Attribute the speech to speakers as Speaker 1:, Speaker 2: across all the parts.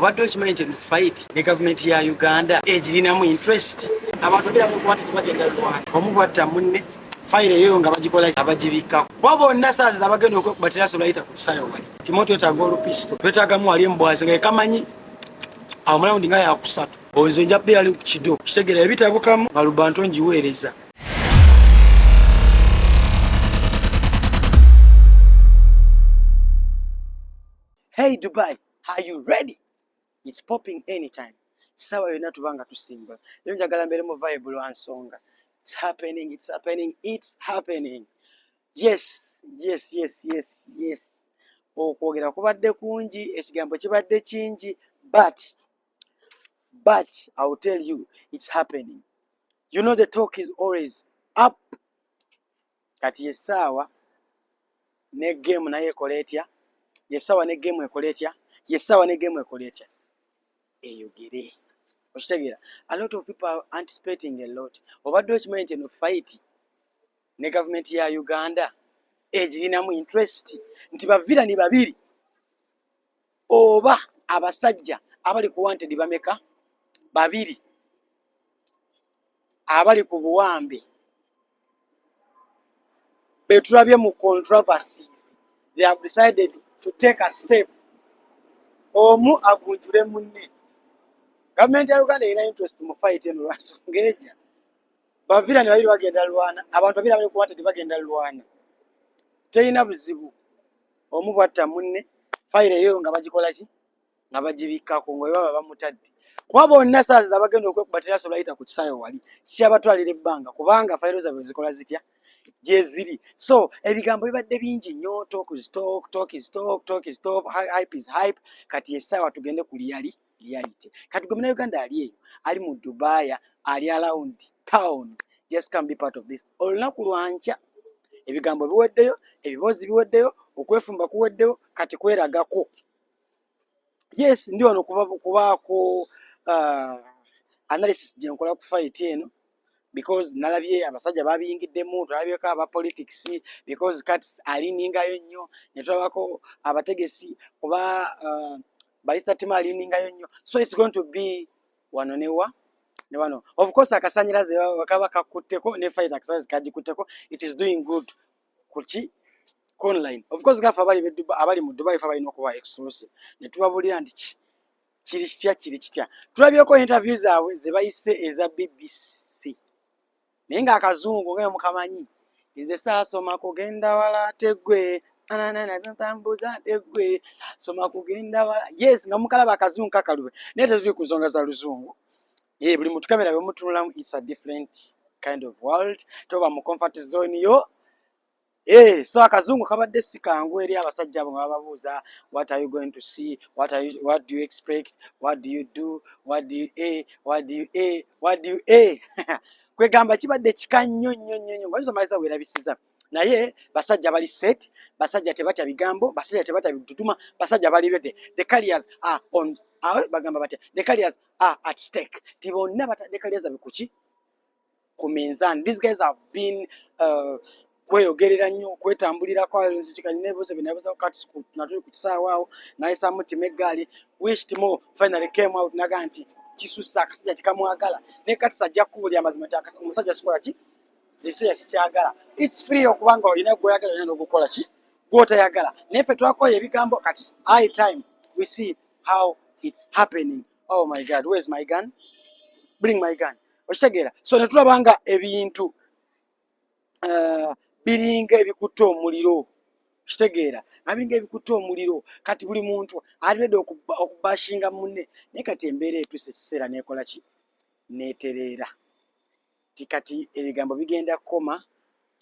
Speaker 1: obadde okimanyi nti fight ne gavumenti ya Uganda egirinamu interest abantu babira bakwata tebagenda lwana omu bwatta munne fayire eyo nga bagikola abagibikako kuba bonna saazi abagenda okwekubatira solayita ku kisayo wali timo twetaaga olupisto twetaagamu ali embwazi nga ekamanyi awo mulawundi nga yakusatu ozo nja bbira ali ku kido kitegera ebitabukamu nga lubanto njiweereza. Hey Dubai, are you ready? It's popping anytime. Sawa yona tubanga tusimba. Leo njagala mbere mu vibe lwa nsonga. It's happening, it's happening, it's happening. Yes. Okwogera kubadde kungi, ekigambo kibadde kingi, but I will tell you, it's happening. You know the talk is always up. Kati yesawa ne game naye ekoletya. Yesawa ne game ekoletya. Yesawa ne game ekoletya. Eyogere. Okitegera. A lot of people are anticipating a lot. Obadde okimanyi nti no fight ne government ya Uganda egirinamu interest nti bavira ni babiri oba abasajja abali ku wanted bameka babiri abali ku buwambe betulabye mu controversies. They have decided to take a step. Omu agunjule munne. Government ya Uganda ina interest mu fight eno lwasonga eja. Bavira ni babiri bagenda lwana, abantu babiri abali ku wanted bagenda lwana. Teyina buzibu. Omu bwatta munne fayire eyo nga bagikola ki? Nga bagibikako ngo baba bamutadde. Kuba bonna saazi abagenda okwekubatira solayita ku kisayo wali kyabatwalira ebbanga kubanga fayiro zaabwe zikola zitya gye ziri. So ebigambo bibadde bingi nnyo, talk is talk, hype is hype. Kati essaawa tugende ku reality. Kati gwe Uganda ali eyo ali mu Dubai, ali around town, just can be part of this. Olunaku lwankya ebigambo biweddeyo, ebibozi biweddeyo, okwefumba kuweddeyo, kati kweragako. Yes, ndi wano kubaako analysis gye nkola ku fight eno because nalabye abasajja babiyingiddemu, tulabyeko aba politics because kati aliningayo nnyo, ne tulabako abategesi kuba balista timu aliningayo nnyo. So it's going to be wano ne wano. Of course akasanyiraze wakaba kakutteko ne fight akasanyiza kagikutteko. It is doing good kuki online. Of course gafa abali mu Dubai fa balina okuba exclusive. Ne tubabulira nti kiri kitya. Tulabyeko interviews zaabwe ze bayise eza BBC. Naye nga akazungu nga mukamanyi nze saasoma kugenda wala tegwe ntambuza tegwe soma kugenda wala. Yes, nga mukalaba akazungu kakalube naye tezuli kuzonga za luzungu. Buli mutu kamera bwemutunulamu is a different kind of world. Toba mu comfort zone yo. So akazungu kabadde sikangu eri abasajja abo bababuuza, what are you going to see, what do you expect, what do you do, what do you kwegamba kibadde kika nnyo ngalizo maliza weerabisiza. Naye basajja bali set, basajja tebatya bigambo, basajja tebatya bitutuma, basajja bali ready. The carriers are on bagamba batya, the carriers are at stake. Tibonna batadde carriers abikuki ku minzani. These guys have been kweyogerera nnyo, kwetambulirako nzikikanye nebuze binabuza kati natuli ku kisaawa naye samuti megali wish timo finally came out naga nti kisusa akasajja kikamwagala ne kati sajja kubuli amazima takasa omusajja sikola ki zisya sikyagala. It's free okubanga olina gwoyagala olina okukola ki gwotayagala. Nefe twakoye ebigambo kati high time we see how it's happening. Oh my God, where's my gun? Bring my gun. Okitegera. So netulabanga ebintu biringa ebikutte omuliro. Kitegeera biringa ebikutte omuliro kati buli muntu alibedde okubashinga munne naye kati embeera etuse ekiseera nekola ki neetereera tikati ebigambo bigenda koma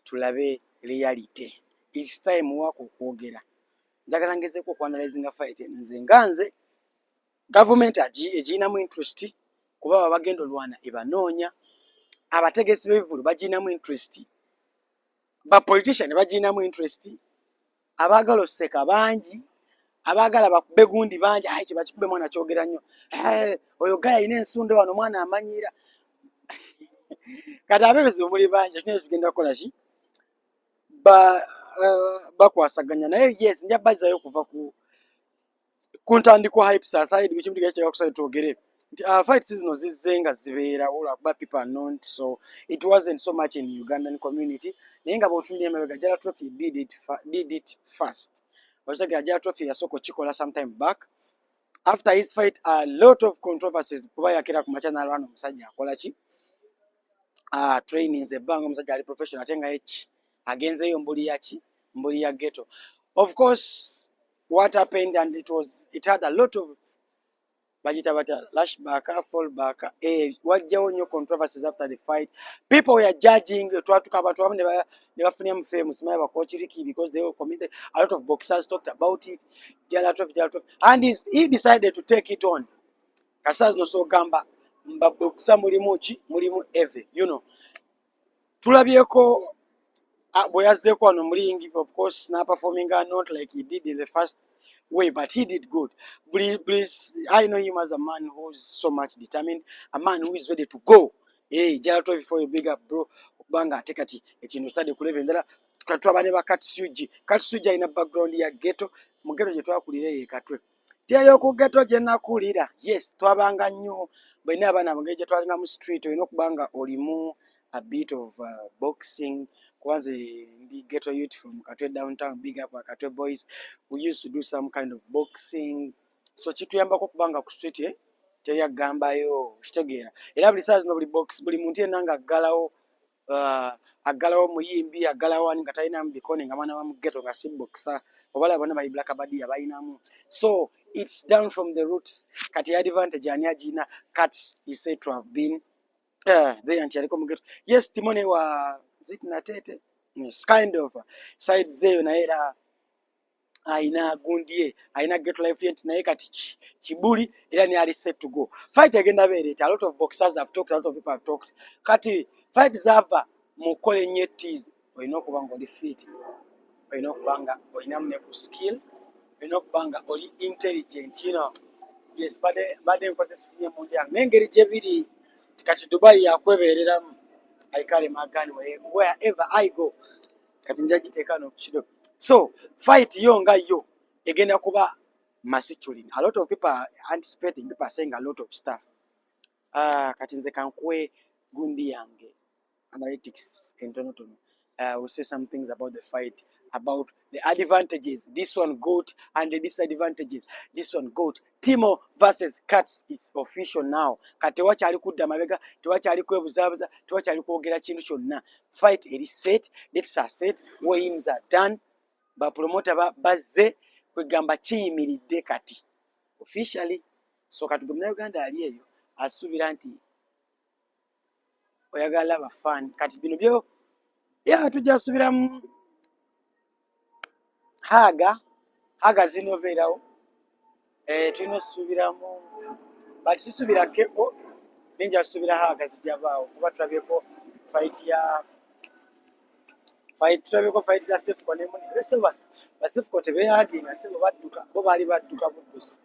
Speaker 1: tulabe reality. Each time wako kwogera njagala ngezeko okuanalyzinga fight nze nganze government eginamu interest kuba bagenda olwana ebanoonya, abategesi b'ebivulu baginamu interest, ba politician baginamu interest, abagala oseka bangi, abagala bakube gundi bangi. Kiba kikube mwana kyogera nnyo, oyo gaya ayina ensundo wano mwana amanyira kati abebezi muli bangi kino tugenda kukola ki bakwasaganya. Naye yes nja bazayo kuva kuntandikwa hypes aside bichimu tigache yakusai tuogere fight season zizenga zibeera olwakuba people are known, so it wasn't so much in Ugandan community. Naye nga bw'otunulira emabega Jara Trophy did it first. Okitegera Jara Trophy yasooka okikola sometime back. After his fight, a lot of controversies kuba yakera ku machana alwana omusajja akola ki trainings ebbanga omusajja ali professional ate nga eki agenzeyo mbuli ya ghetto. Of course what happened, and it had a lot of bagita bata lashback, fallback, wajjawo nnyo controversies after the fight. People were judging twatuka abantu abamu ne bafunira mu famous simanyi bakochiriki because they were committed. A lot of boxers talked about it. Jara Trophy, and he decided to take it on. Kasazi no so gamba mbaboksa mulimu eve, you know, tulabyeko bwe yazzeeko wano mulingi, of course not performing not like he did in the first way, but he did good. I know him as a man who is so much determined, a man who is ready to go. Hey, Jara Trophy for a big up, bro. Banga ate kati ekintu kitadde kulevendera katwaba ne Katsuji alina background ya ghetto, mu ghetto gye twakulira ye Katwe. Tyayo ku ghetto gye nakulira, yes, twabanga nnyo bwena abaana abagere gye twalina mu street olina okubanga olimu a bit of boxing. Kwanza the ghetto youth from Katwe downtown, big up Katwe boys, we used to do some kind of boxing. So kituyambako kubanga ku street teyagambayo kitegeera. Era buli saa zino buli muntu yenna nga aggalawo muyimbi, aggalawo ani nga talinamu bikone nga mwana wa mu ghetto nga si boxer, obala bonna bali black badia balinamu. So it's down from the roots. Kati advantage ani agina Cats is said to have been they and Chariko Mugeto. Yes, Timone wa Zitna Tete. Yes, kind of side zeyo na era aina gundie, aina get life yent na kati Chibuli, era ni ali set to go. Fight again a lot of boxers have talked, a lot of people have talked. Kati fight zava mukole nyeti oyina kubanga oli fit. Oyina kubanga oyina mneku skill. Oyina kubanga oli intelligent, you know. Yes, bade nkozesa funye mundia. Mengeri jebiri kati Dubai yakwebereramu I carry my gun wherever I go. Kati njagiteeka n'okukido. So fight yo egenda kuba masituline. A lot of people are anticipating, people are saying a lot of stuff. Kati nze kankuwe gundi yange analytics entonotono. We'll say some things about the fight, about the advantages this one got and the disadvantages this one got. Timo versus Cats is official now. Kati wakyali kudda mabega, tewakyali kwebuzabuza, tewakyali kwogera kintu kyonna. Fight is set, dates are set, weigh-ins are done. Ba promoter bazze kwegamba kiyimiridde kati officially. So kati gomna Uganda ali eyo asuubira nti oyagala abafan kati bino byo tujja subiramu haga zinobeerawo tulina osusubiramu but sisubira kepo ninja subira haga zijabaawo kuba tulabyeko fight za Sefco ne muni bese ba Sefco tebeyaginga sebo badduka bo bali badduka buddusi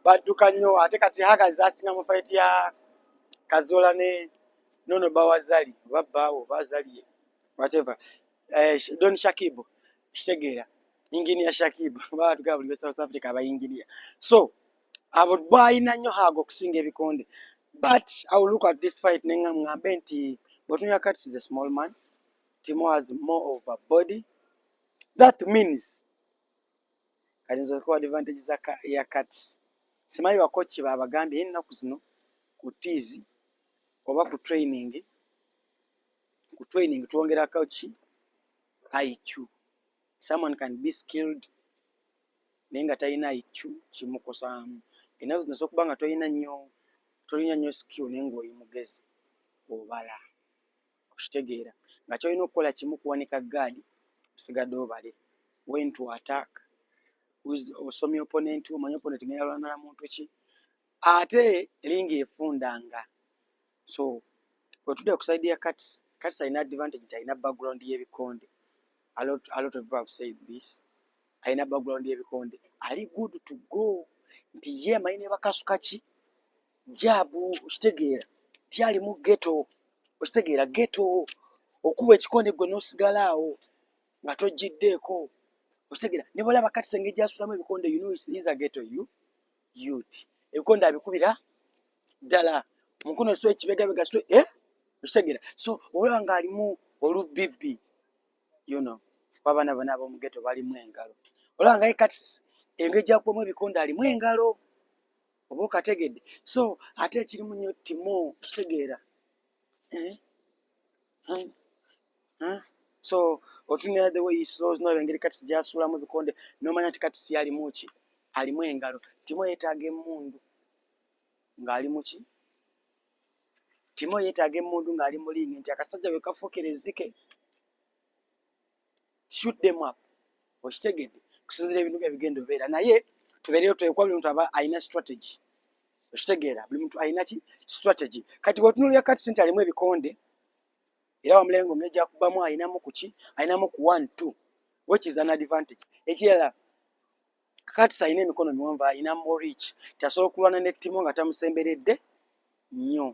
Speaker 1: badduka nnyo ate kati haga zasinga mu fight ya Kazola ne Nono Bawazali babawo bazaliye whatever Don Shakibu kitegeera engineer Shakibu baatuga buli South Africa aba engineer. So abo bayina nnyo hago okusinga ebikonde, but I will look at this fight nenga ngambe nti Botunya Cats is a small man. Timo has more of a body. That means kalizo kwa advantages ya Cats. Simanyi bakochi babagambye ennaku zino ku tizi oba ku training tuongera coach IQ. Someone can be skilled nenga tayina IQ kimukosamu. Enazo nasokubanga toyina nnyo skill nenga oyimugezi obala okitegeera nga kyoyina okukola kimu kuwanika gaadi osigadde obale when to attack osomye opponent omanya opponent ngenda lwana na muntu ki ate lingi efundanga. So bwetudde ku side ya Cats alina advantage, alina background y'ebikonde. A lot of people have said this. Alina background y'ebikonde, ali good to go nti ye amanyi ne bakasuka ki jabu okitegeera tyali mu ghetto okitegeera ghetto okuba ekikonde gwe n'osigala awo nga tojjiddeeko Okitegera ne bolaba kati senge gyasulamu ebikonde you know is a ghetto youth ebikonde abikubira ddala mukono sitwe ekibegabega sitwe okitegera so olaba nga alimu olubibbi you know abaana bana ab'omu ghetto balimu engalo olaba nga kati engeri gyakubamu ebikonde alimu engalo oba okategedde so ate ekirimu nnyo Timo kitegeera so otunira the way he slows no engeri kati gyasuulamu ebikonde nomanya nti kati si alimu ki alimu engalo Timo yeetaaga emmundu ng'ali mu ki Timo yeetaaga emmundu ng'ali mu lingi nti akasajja bwe kafuukira ezzike shoot them up okitegedde kusinziira ebintu bye bigenda obeera naye tubeereyo twekuba buli muntu aba alina strategy okitegeera buli muntu alina ki strategy kati bw'otunuulira kati sinti alimu ebikonde era wamulengo omule gyakubamu alinamu ku ki alinamu ku 1-2 which is an advantage ekirala kati alina emikono miwanvu alina more reach tasobola okulwana ne Timo nga tamusemberedde nnyo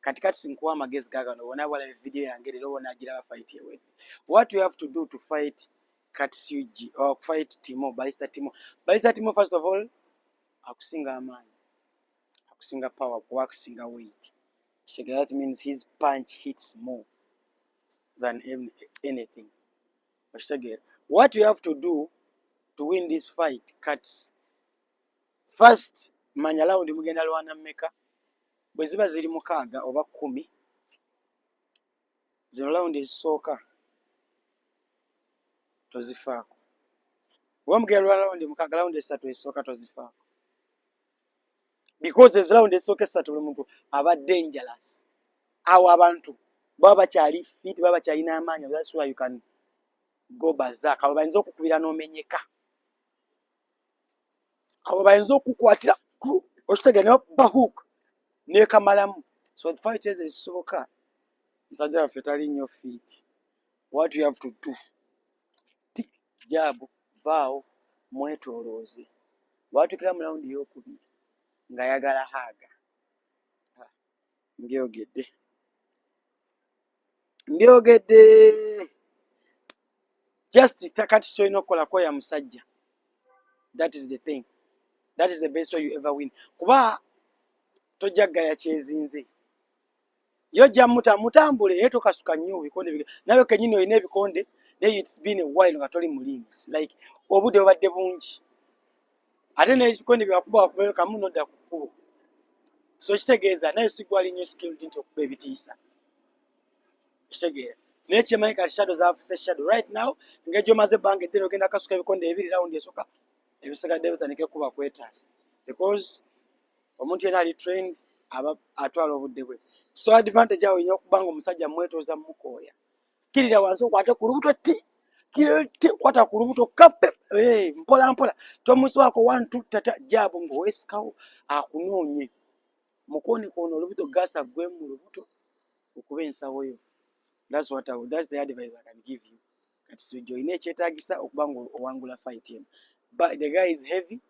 Speaker 1: kati sinkuwa amagezi gaagano obona bwalaba video yange leero obona agiraba fight yewedde what you have to do to fight Katsuji or fight Timo Balista Timo first of all akusinga amaanyi akusinga power akusinga weight so that means his punch hits more than anything what you have to do to win this fight cuts first manya round mugenda lwana mmeka bwe ziba ziri mukaaga oba 10 zino round ezisooka tozifaako oba mugenda lwana round mukaaga round esatu ezisooka tozifaako because ezo round ezisooka esatu buli muntu aba dangerous awo abantu baba bakyali fit baba bakyalina amaanyi that's why you can go berserk abo bayinza okukubira n'omenyeka abo bayinza okukwatira okitegera ne bahook nekamalamu so the fight is ezisooka musajja waffe tali nnyo fit what you have to do jabu vaawo mwetoolooze bwatukira mu raundi ey'okubiri ng'ayagala haaga mbyogedde just takati kyolina okukolako ya musajja that is the thing that is the best way you ever win kuba tojja ggaya kyezinze yo jja mutambule naye tokasuka nnyo ebikonde nawe kennyini olina ebikonde naye it's been a while nga toli mulingi like obudde bubadde bungi ate n'ebikonde byakuba wakubayo kamu nodda ku kkubo so kitegeeza naye sigwali nnyo skilled nti okuba ebitiisa kitegeera naye kyemanyi kati shadows afuse shadow right now ng'egyo maze ebbanga eddene ogenda kasuka ebikonde ebiri raundi esooka ebisigadde bitandike kuba kwetaasa because omuntu yena ali trained aba atwala obudde bwe so advantage awo nnyo okuba nga omusajja mwetooza mukooya kirira wansi okwate ku lubuto ti kwata ku lubuto kape mpola mpola tomusibako 1-2 tata jabo ng'owesikawo akunoonye mukooni kono olubuto gasa gwe mu lubuto okuba ensawo yo that's the advice I can give you kati sijoine ekyetaagisa okuba nga owangula fight eno but the guy is heavy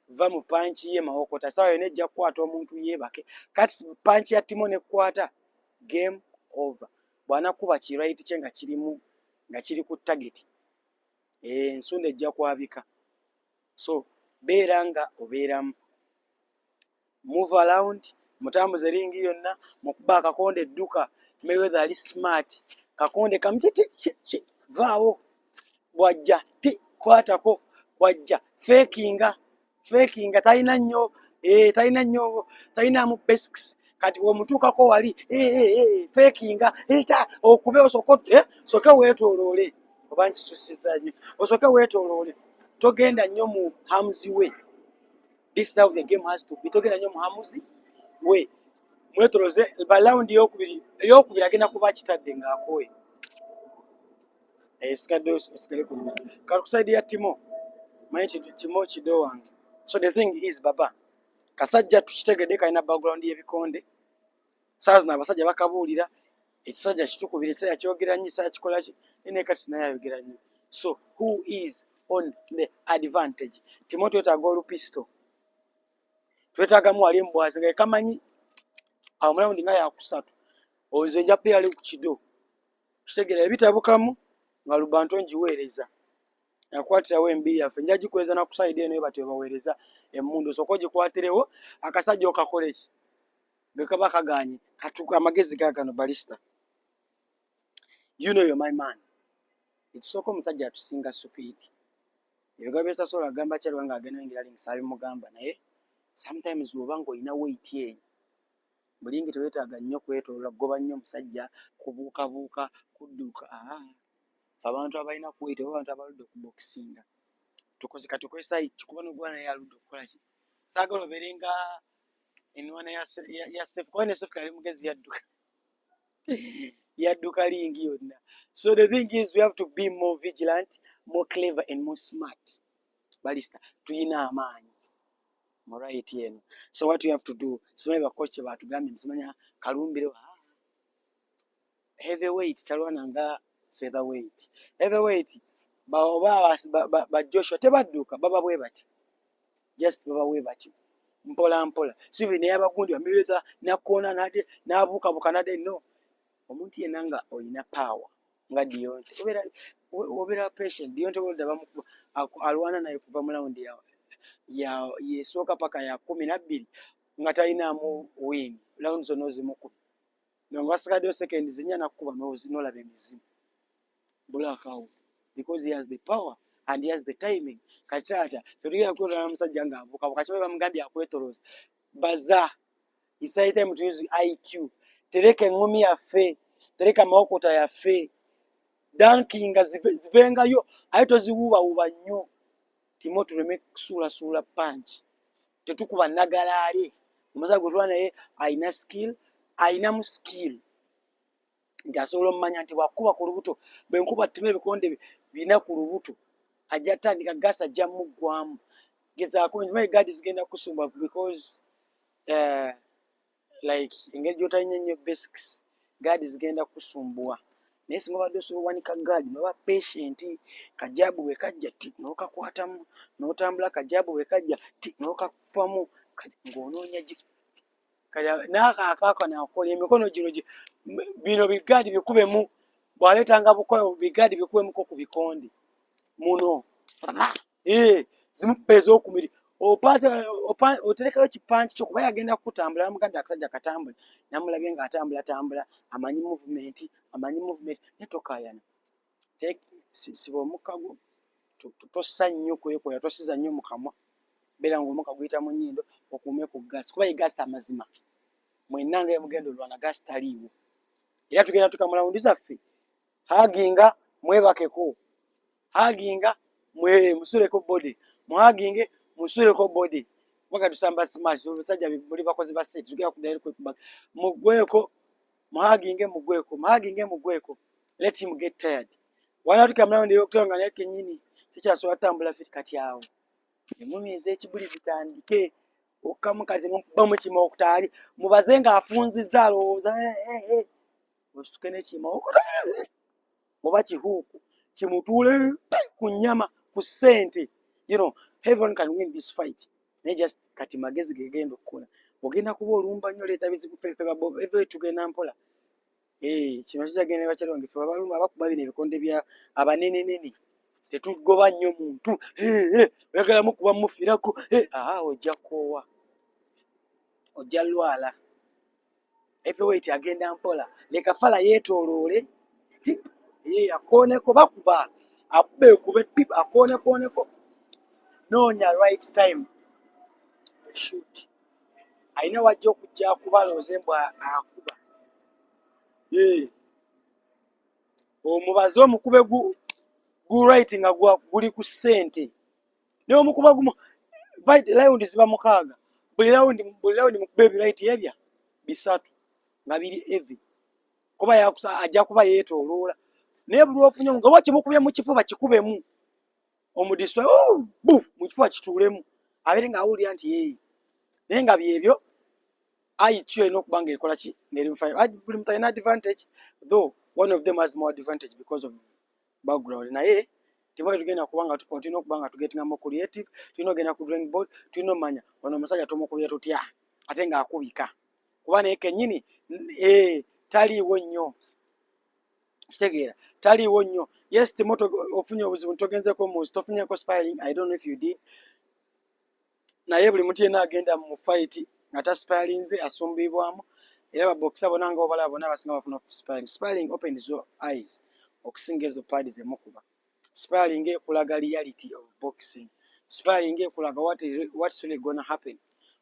Speaker 1: va mu punch ye mawokota sawa yone ejja kukwata omuntu yeebake kati punch ya Timo nekwata game over bwana kuba ki right kye nga kiri ku target ensonda ejja kwabika so beeranga obeeramu move around mutambuze ringi yonna mukuba akakonde edduka Mayweather ali smart kakonde kamtiti vaawo bwajja ti kwatako wajja fakinga talina nnyo basics kati womutuukako wali fakinga eta okube osoke weetooloole oba nkisusiza nnyo osoke weetooloole togenda nnyo mu hamzi we this is how the game has to be togenda nnyo mu hamzi we mwetooloze balawundi eyokubiri agenda kuba kitadde ng'akowe esikadde osigale ku nyuma kali ku side ya Timo manyi Timo kido wange so the thing is baba kasajja tukitegedde kalina background y'ebikonde saa zino abasajja bakabuulira ekisajja kitukubira ekiseera kyogera nnyo ekiseera kikola ki naye kati sinaye ayogera nnyo so who is on the advantage Timo twetaaga olupisto twetaagamu wali embwazi nga kamanyi awo mulawundi nga yakusatu ozo nja pera ali ku kido kitegera ebitabukamu nga lubanto njiweereza yakwatirawo embiri yaffe nja gikweza na kusaidi eno batyo baweereza emmundu soko gikwatirewo akasajja okakole ki bwe kaba kaganye katuka amagezi gaagano balista you know you're my man ekisooka omusajja atusinga supiidi ebigambo byesasobola agamba kyaliwo nga agenda oyingira linkisa abimugamba naye sometimes oba ng'olina weight eyo bulingi teweetaaga nnyo kwetoloola goba nnyo omusajja kubuukabuuka kudduuka abantu abalina kuweight oba abantu abaludde okubokisinga tukoze katukozesa kikuba n'ogwana naye aludde okukola ki saagala obeere nga enwana ya sefu kuba ne sefu kali mugezi yadduka lingi yonna. So the thing is we have to be more vigilant, more clever and more smart. Balista tuyina amaanyi. Alright yeno. So what you have to do, simanyi bakoche batugambye msimanya kalumbire heavyweight talwana nga featherweight. Heavyweight ba Joshua tebadduka baba bwe bati. Just baba bwe bati. Mpola mpola. Sibi ne abagundi bameweza nakona nade nabuka bukanade no. Omuntu yenanga olina power nga Deontay obera patient Deontay wolda bamukuba alwana naye kuva mu round ya yesoka paka ya 12 nga talina mu win round zono zimukuba nonga sakade second zinya nakuba nola bemizimu blackout because he has the power and he has the timing kachata tuliya ko na musajja nga avuka bakachiba bamugambye akwetoroza baza isaite mtu use IQ tereka engumi yaffe tereka mawokota yaffe dankinga zivengayo ayito ziwuba nnyo timo tuleme sula punch tetukuba nagalaale omusaza gwe twana naye ayina skill ayina mu skill ngasobola omumanya nti bwakuba ku lubuto bwenkuba ttime ebikonde bina ku lubuto ajja tandika gasa ajja muggwamu gezaako nzimanyi gadi zigenda kusumba because like engeri gy'otayina nnyo basics gadi zigenda kusumbua naye singa obadde osobola owanika gadi noba patient kajabu bwe kajja ti n'okakwatamu n'otambula kajabu bwe kajja ti n'okakupamu ng'onoonya n'akaakaako nakola emikono gino bino bigadi bikubemu bw'aleetanga bukola bigadi bikubemuko ku bikonde muno zimukuba ez'okumiri oterekayo kipanchi kyo kuba yagenda kutambula namugambye akasajja katambule namulabye ng'atambula amanyi movement netokayana siba omukago tossa nnyo kwekoya tosiza nnyo mu kamwa beera ng'omuka guyita mu nnyindo okuume ku gaasi kuba egaasi amazima mwennanga emugendo olwana gaasi taliiwo era tugenda tukamulawundi zaffe haginga mwebakeko haginga musuleko body muhaginge musuleko body waka tusamba smart obusajja buli bakozi ba set tugenda kuddayo kwekuba mugweko muhaginge mugweko let him get tired wana tukamulawundi yokutonga naye kenyini sikyasobola tambula fit kati awo emmumi ez'ekibuli zitandike okamukazi mubamu kima okutaali mubaze ng'afunzizza alowooza osituke nekima okutaali oba kihuuku kimutuule ku nnyama ku ssente everyone can win this fight naye just kati magezi gegenda okukola ogenda kuba olumba nnyo leeta bizibu ffe eve tugenda mpola kino kikyagenda bakyalonge ffe abalumba abakuba bino ebikonde bya abanenenene tetugoba nnyo muntu oyagala mukuba mufirako ojja koowa ojja lwala heavyweight agenda mpola leka fala yeetooloole akooneko bakuba akube pip akooneko noonya right time shoot ayina wajja okujja kubalooze mbwa akuba omubaze omukube gu right nga guli ku ssente naye omukuba gumu layundi ziba 6 buli layundi mukube ebiright ebya 3 nga biri evi kuba ajja kuba yeetooloola naye buli ofunye nga oba kimukubye mu kifuba kikubemu omudiswa mu kifuba kituulemu abeere ng'awulira nti naye nga byebyo ayityo erina okuba nga ekola ki ngeri buli muntu alina advantage though one of them has more advantage because of background naye tibali tugenda kuba nga tulina okuba nga tugetinga more creative tulina ogenda ku drawing board tulina omanya ono omusajja tumukubye tutya ate ng'akubika kuba naye kennyini taliiwo nnyo kitegeera taliiwo nnyo Yes, Timoto ofunye obuzibu ntogenzeko mu tofunyeko sparring. I don't know if you did. Naye buli muntu yenna agenda mu fight nga tasparinze asumbibwamu era babokisa bona nga obalaba bona abasinga bafuna sparring. Sparring opens your eyes okusinga ezo paadi zemukuba. Sparring ekulaga reality of boxing. Sparring ekulaga what's really gonna happen.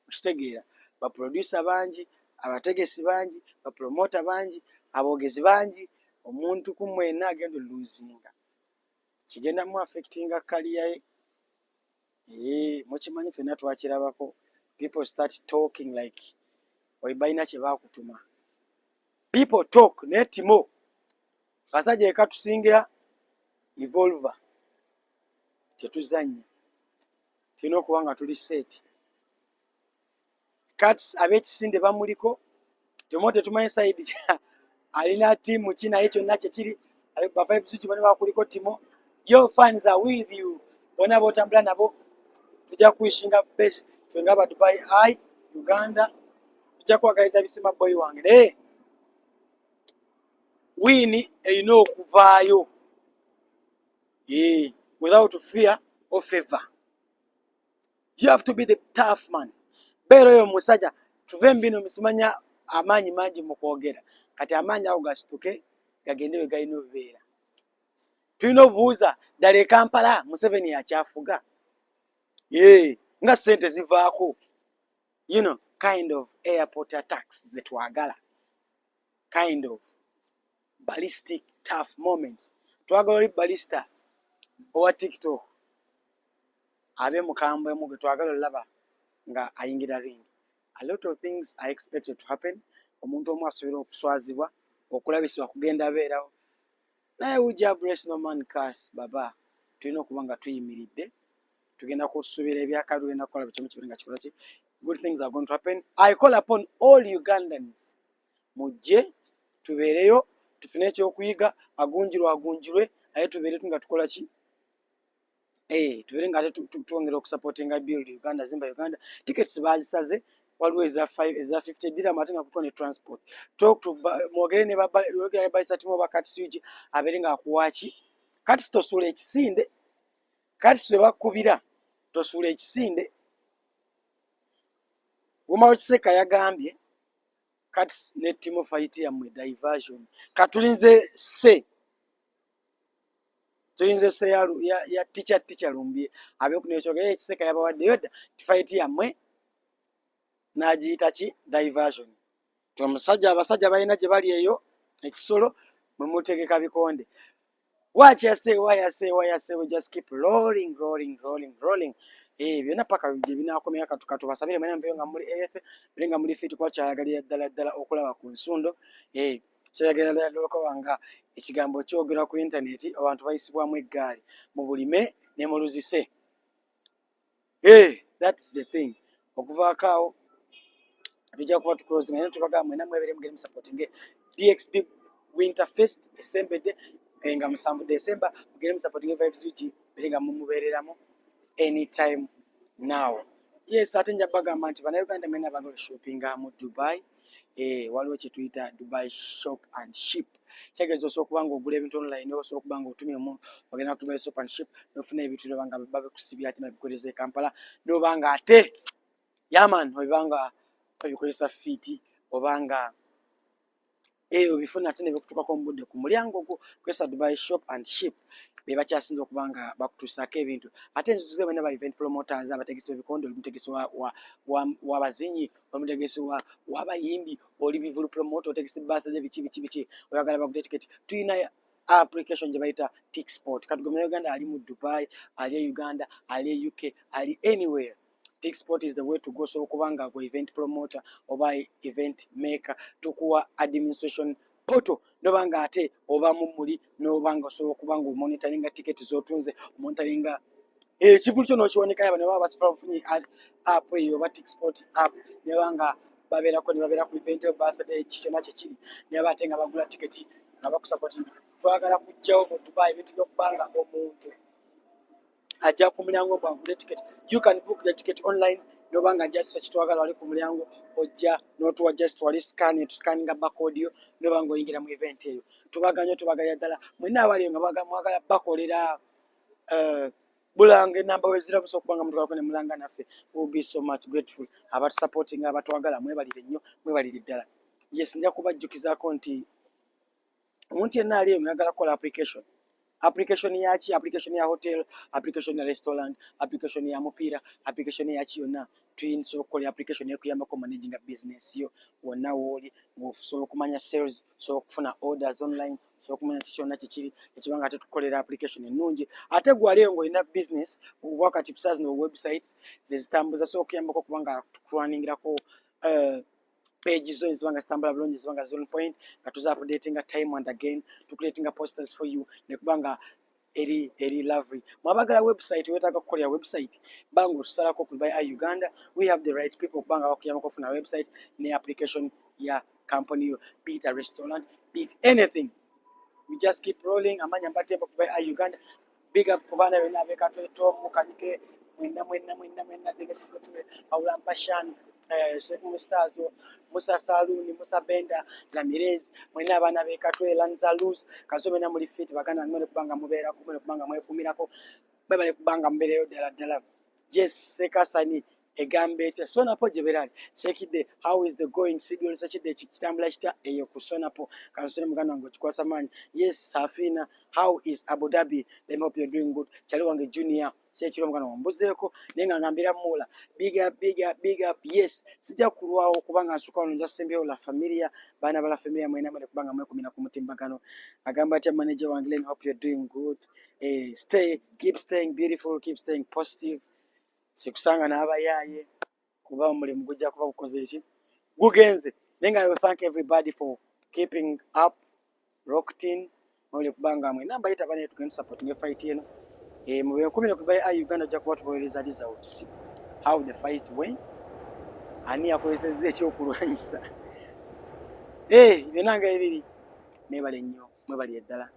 Speaker 1: Okitegeera baproducer bangi, abategesi bangi, bapromota bangi, aboogezi bangi, omuntu ku mwena agenda oluzinga kigenda mu affectinga career ye. Mukimanyi ffenna twakirabako. People start talking like oibalina kye baakutuma. People talk naye Timo kasajja ekatusingira evolver tetuzannya tulina okuba nga tuli set. Kati ab'ekisinde bamuliko Timo tetumanyi side alina tiimu ki naye kyonna kyekiri bavibes bonna bakuliko Timo. Your fans are with you. Bona botambula nabo tujja kwishinga best ffe nga Dubai Eye Uganda tujja kwagaliza bisima boy wange naye win erina okuvaayo without fear or favor. You have to be the tough man. Beera oyo musajja tuve mbino misimanya amaanyi mangi mu kwogera kati amaanyi ago gasituke gagende we galina obubeera. Tulina obubuuza ddala e Kampala Museveni akyafuga nga ssente zivaako kind of airport attacks zetwagala, kind of ballistic tough moments. Twagala oli balista owa TikTok abe mukambwe mu gwe twagala olaba nga ayingira ring. A lot of things are expected to happen. Omuntu omu asobola okuswazibwa okulabisibwa kugenda beerawo naye ujja bless no man curse. Baba tulina okuba nga tuyimiridde tugenda kusuubira ebyakalu tugenda kukola bikimu kibenga kikola ki. Good things are going to happen. I call upon all Ugandans mujje tubeereyo tufune ekyokuyiga agunjirwe aye tubeere nga tukola ki tubeere nga twongera okusupportinga build Uganda zimba Uganda. Tickets bazisaze waliwo eza 50 dirham ate nga kuko ne transport. Talk to mwogere ne babalisa Timo bakati swiji abeere nga akuwaki kati tosuula ekisinde kati swe bakubira tosuula ekisinde. Gumawo Kiseka yagambye kati ne Timo fight yammwe diversion katulinze se ya teacher lumbye abekunekyoge Kiseka yabawadde yoda fight yammwe n'agiyita ki diversion. Abasajja balina gye bali eyo ekisolo mwe mutegeka bikonde. Watch I say, why I say, we just keep rolling. Byonna paka binakomera katu basabire mwena mpeyo nga muli efe nga muli fit kwa kyayagalira ddala okulaba ku nsundo kyayagalira ddala okubanga ekigambo kyogera ku internet abantu bayisibwamu eggaali mu bulime ne mu luzise. That is the thing. Okuvaako awo tujja kuba tuclose nga tubaga mwena mwebere mugere musupporting DXB Winterfest esembedde nga 7 December mugere musupporting vibes uji berenga mumubereramu anytime now. Yes, ate nja bagamba nti bannayuganda mwena bagala shoppinga mu Dubai. Waliwo kye tuyita Dubai Shop and Ship. Kyegeeza osobola okuba nga ogula ebintu online osobola okuba nga otumye omuntu ogenda ku Dubai Shop and Ship n'ofuna ebintu nga babikusibya ate nabikoleza e Kampala n'oba nga ate yaman obanga obikozesa fiiti obanga obifuna ate ne bikutuukako mu budde ku mulyango ogwo kwesa Dubai Shop and Ship be bakyasinza okuba nga bakutuusaako ebintu. Ate nzituze bonna ba event promoters abategesi b'ebikondo omutegesi w'abazinyi omutegesi w'abayimbi oli bivulu promoter otegesi birthday biki oyagala bagula ticket tuyina application gye bayita TikSport. Kati gwe Uganda ali mu Dubai ali e Uganda ali e UK ali anywhere. TikSport is the way to go. So kubanga go event promoter oba event maker tukuwa administration poto nobanga ate oba mumuli nobanga so kubanga monitoringa ticket zotunze monitoringa ekivulu kyono kiwoneka yaba ne baba basifala mfunyi app eyo oba TikSport app ne banga babera ku event birthday kikyona kiri ne batenga bagula ticket nga bakusupportinga. Twagala kujjawo mu Dubai ebintu byokubanga omuntu ajja ku mulyango gwagula ticket. You can book the ticket online nobanga just fetch twagala wali ku mulyango ojja n'otuwa just wali scan etuscaninga bakodio noba ng'oyingira mu event eyo. Tubaganya tubagalira ddala mwenna abaliyo nga mwagala bakolera bulanga enamba wezira busobola okuba nga mutwalako ne mulanga naffe. We will be so much grateful. Abatusupporting abatwagala mwebalire nnyo, mwebalire ddala. Yes, nja kubajjukizaako nti omuntu yenna aliyo mwagala kukola application yaki, application ya hotel, application ya restaurant, application ya mupiira, application yaki yonna tuyinza okukola application ekuyambako managinga business yo wonna wooli, ng'osobola okumanya sales, osobola okufuna orders online, osobola okumanya kyonna kikiri ekiba nga tetukolera application ennungi. Ate gwaliyo ng'olina business wakati busazi no websites zezitambuza, so okuyambako okuba nga tukuraningirako page zo eziba nga zitambula bulungi, eziba nga ziri on point, nga tuza updatinga time and again, tucreatinga posters for you, nekuba nga eri lovely. Mwabagala website, wetaaga kukolera website, bangu tusalako ku by Uganda, we have the right people okuba nga bakuyambako okufuna website ne application ya company yo, be it a restaurant, be it anything. We just keep rolling. Amanya mbatemba ku by Uganda. Big up kubana bena bekatwe tomu kanyike mwenna degesikotwe awulamba shan Sheikh Mustazo, Musa Saluni, Musa Benda, Ramirez, mwenna abana bekatwe Lanza Luz, kazobe na muri fit bagana ngone kubanga mubera kumene kubanga mwepumirako bebale kubanga mbereyo ddala. Yes, sekasani egambe etya sonapo gyeberali sekidde how is the going signal sekidde kitambula kita eyo ku sonapo kansone muganda wange kikwasa manyi. Yes, Safina, how is Abu Dhabi? Let me hope you're doing good. Chali wange junior kyekiro muganda wambuzeeko naye nga ngambira mula big up. Yes, sijja kulwawo kubanga nsuka wano nja sembyewo la familia baana bala familia mwena mwene kubanga mwekumira ku mutimbagano. Agamba atya manager wange, let me hope you're doing good. Keep staying beautiful, keep staying positive. Sikusanga n'abayaaye kuba omulimu gujja kuba gukoze eki gugenze. Naye I will thank everybody for keeping up rocked in mwele kubanga mwe namba yita bane tugenda support ne fight eno mu 10 kuba Uganda ojja kuba tubolereza results how the fight went, ani yakozeze ekyokulwanyisa byonna nga ebiri. Mwebale nnyo, mwebale ddala.